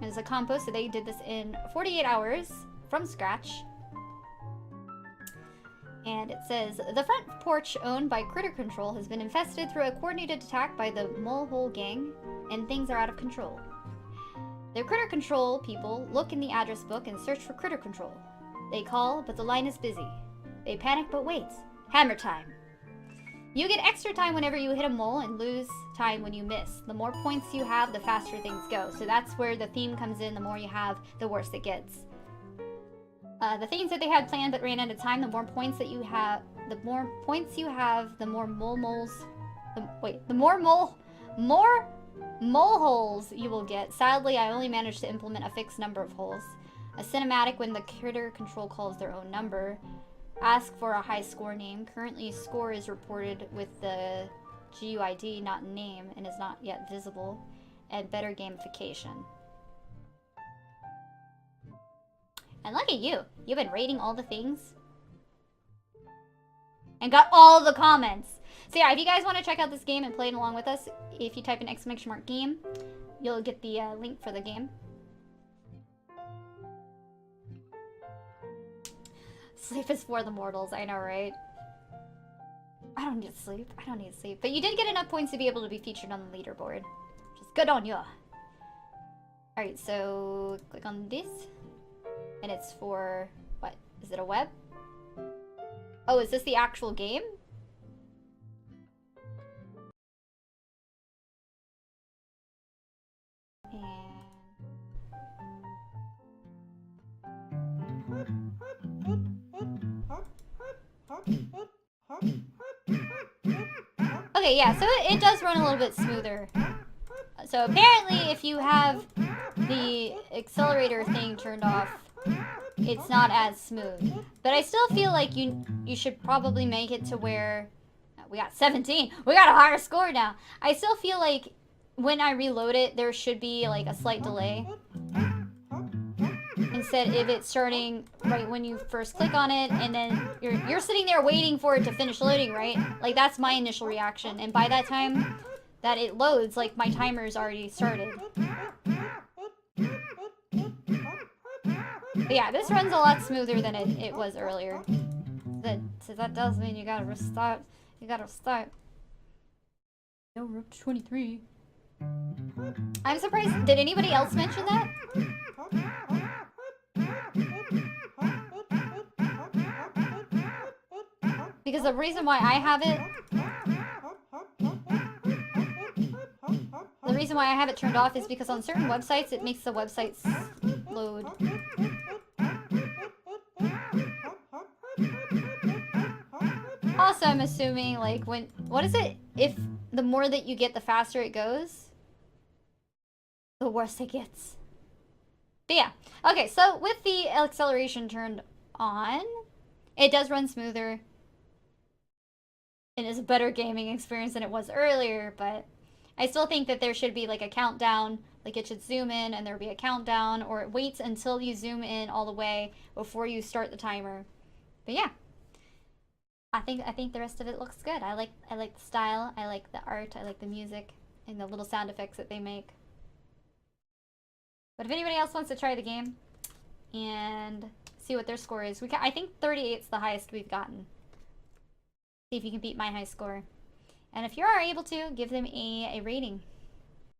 It's a compost, so they did this in 48 hours from scratch. And it says, the front porch owned by Critter Control has been infested through a coordinated attack by the Molehole Gang, and things are out of control. The Critter Control people look in the address book and search for Critter Control. They call, but the line is busy. They panic, but wait. Hammer time. You get extra time whenever you hit a mole and lose time when you miss. The more points you have, the faster things go. So that's where the theme comes in. The more you have, the worse it gets. The things that they had planned but ran out of time, the more points that you have, the more mole holes you will get. Sadly, I only managed to implement a fixed number of holes. A cinematic when the Critter Control calls their own number. Ask for a high score name. Currently, score is reported with the GUID, not name, and is not yet visible. And better gamification. And look at you. You've been rating all the things. And got all the comments. So yeah, if you guys want to check out this game and play it along with us, if you type in !game, you'll get the link for the game. Sleep is for the mortals, I know, right? I don't need sleep. I don't need sleep. But you did get enough points to be able to be featured on the leaderboard. Which is good on you. Alright, so click on this. And it's for, what? Is it a web? Oh, is this the actual game? Okay, yeah, so it does run a little bit smoother. So apparently if you have the accelerator thing turned off, it's not as smooth. But I still feel like you should probably make it to where... We got 17! We got a higher score now! I still feel like when I reload it, there should be like a slight delay. Instead of it starting right when you first click on it, and then you're sitting there waiting for it to finish loading, right? Like, that's my initial reaction. And by that time that it loads, like, my timer's already started. But yeah, this runs a lot smoother than it was earlier. So that does mean you gotta restart. You gotta restart. No, we're up to 23. I'm surprised. Did anybody else mention that? Because the reason why I have it... The reason why I have it turned off is because on certain websites, it makes the websites load. Also, I'm assuming, like, when... What is it? If the more that you get, the faster it goes? The worse it gets. But yeah. Okay, so with the acceleration turned on, it does run smoother. It is a better gaming experience than it was earlier, but I still think that there should be like a countdown. Like, it should zoom in and there'll be a countdown, or it waits until you zoom in all the way before you start the timer. But yeah. I think the rest of it looks good. I like the style, I like the art, I like the music, and the little sound effects that they make. But if anybody else wants to try the game and see what their score is, I think 38 is the highest we've gotten. See if you can beat my high score. And if you are able to, give them a rating.